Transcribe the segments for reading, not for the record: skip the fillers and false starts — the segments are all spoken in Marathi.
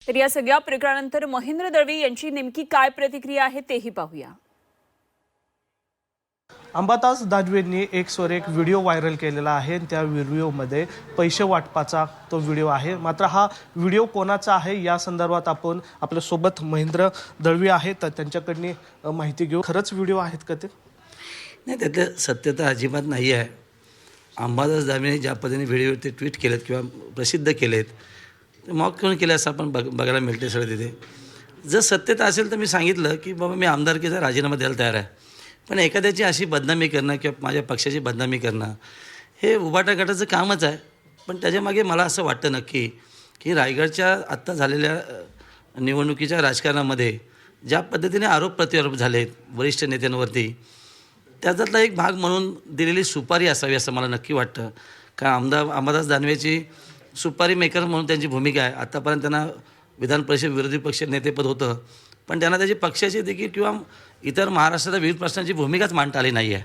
तर या सगळ्या प्रकरणानंतर महेंद्र दळवी यांची नेमकी काय प्रतिक्रिया आहे तेही पाहूया। अंबादास दानवेंनी एक स्वर एक व्हिडिओ व्हायरल केलेला आहे। त्या व्हिडिओमध्ये पैसे वाटपाचा तो व्हिडिओ आहे। मात्र हा व्हिडिओ कोणाचा आहे या संदर्भात आपण आपल्या सोबत महेंद्र दळवी आहेत, तर त्यांच्याकडून माहिती घेऊ। खरंच व्हिडिओ आहेत का ते? नाही, त्यातलं सत्यता अजिबात नाही आहे। अंबादास दानवेने ज्या पद्धतीने व्हिडिओ ते ट्विट केलेत किंवा प्रसिद्ध केलेत, मॉक करून केले असं आपण बघायला मिळते सगळं तिथे। जर सत्यता असेल तर मी सांगितलं की बाबा मी आमदारकीचा राजीनामा द्यायला तयार आहे, पण एखाद्याची अशी बदनामी करणं किंवा माझ्या पक्षाची बदनामी करणं हे उभाटा गटाचं कामच आहे। पण त्याच्यामागे मला असं वाटतं नक्की की रायगडच्या आत्ता झालेल्या निवडणुकीच्या राजकारणामध्ये ज्या पद्धतीने आरोप प्रत्यारोप झालेत वरिष्ठ नेत्यांवरती, त्याच्यातला एक भाग म्हणून दिलेली सुपारी असावी असं मला नक्की वाटतं। कारण अंबादास दानवेची सुपारी मेकर म्हणून त्यांची भूमिका आहे। आत्तापर्यंत त्यांना विधान परिषद विरोधी पक्ष नेतेपद होतं, पण त्यांना त्याची पक्षाची देखील किंवा इतर महाराष्ट्राच्या विविध प्रश्नांची भूमिकाच मांडता आली नाही आहे।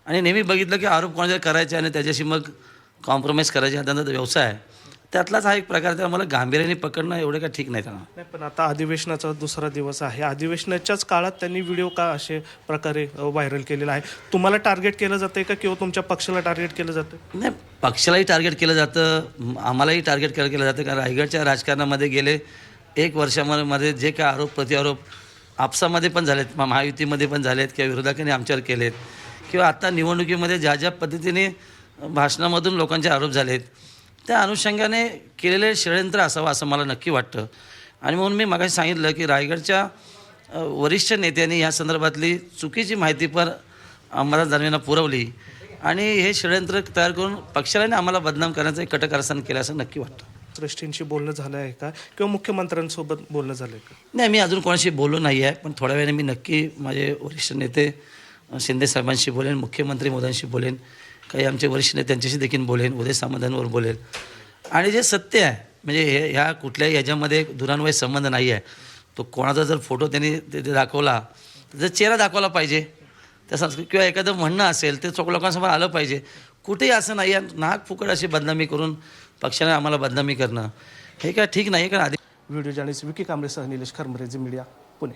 आणि नेहमी बघितलं की आरोप कोणाच्या करायचे आणि त्याच्याशी मग कॉम्प्रोमाइज करायचे हा त्यांचा व्यवसाय आहे। त्यातलाच हा एक प्रकार, त्याला मला गांभीर्याने पकडणं एवढं काय ठीक नाही त्यांना। नाही, पण आता अधिवेशनाचा दुसरा दिवस आहे। अधिवेशनाच्याच काळात त्यांनी व्हिडिओ का असे प्रकारे व्हायरल केलेला आहे? तुम्हाला टार्गेट केलं जातंय का किंवा तुमच्या पक्षाला टार्गेट केलं जातं? नाही, पक्षालाही टार्गेट केलं जातं, आम्हालाही टार्गेट केलं जातं। कारण रायगडच्या राजकारणामध्ये गेले 1 वर्षामध्ये जे काय आरोप प्रत्यारोप आपसामध्ये पण झालेत, महायुतीमध्ये पण झालेत किंवा विरोधकांनी आमच्यावर केलेत, किंवा आत्ता निवडणुकीमध्ये ज्या पद्धतीने भाषणामधून लोकांचे आरोप झालेत, त्या अनुषंगाने केलेले षडयंत्र असावं असं मला नक्की वाटतं। आणि म्हणून मी मगाशी सांगितलं की रायगडच्या वरिष्ठ नेत्यांनी या संदर्भातली चुकीची माहिती पण अंबादास दानवेंना पुरवली आणि हे षडयंत्र तयार करून पक्षाला आम्हाला बदनाम करण्याचं एक कटकारस्थान केलं असं नक्की वाटतं। श्रेष्ठींशी बोलणं झालं आहे का किंवा मुख्यमंत्र्यांसोबत बोलणं झालं आहे का? नाही, मी अजून कोणाशी बोललो नाही आहे, पण थोड्या वेळाने मी नक्की माझे वरिष्ठ नेते शिंदे साहेबांशी बोलेन, मुख्यमंत्री मोदींशी बोलेन, काही आमचे वरिष्ठ नेते त्यांच्याशी देखील बोलेन, उदय सामंतांवर बोलेन। आणि जे सत्य आहे म्हणजे ह्या कुठल्याही ह्याच्यामध्ये दुरान्वय संबंध नाही आहे। तो कोणाचा जर फोटो त्यांनी तिथे दाखवला, जर चेहरा दाखवला पाहिजे त्या संस्कृती, किंवा एखादं म्हणणं असेल ते चोख लोकांसमोर आलं पाहिजे। कुठेही असं नाही आहे नाक फुकट अशी बदनामी करून पक्षाने आम्हाला बदनामी करणं हे काय ठीक नाही। कारण व्हिडिओ जर्नलिस्ट विकी कांबळेसह निलेश खरमरे, झी मीडिया, पुणे।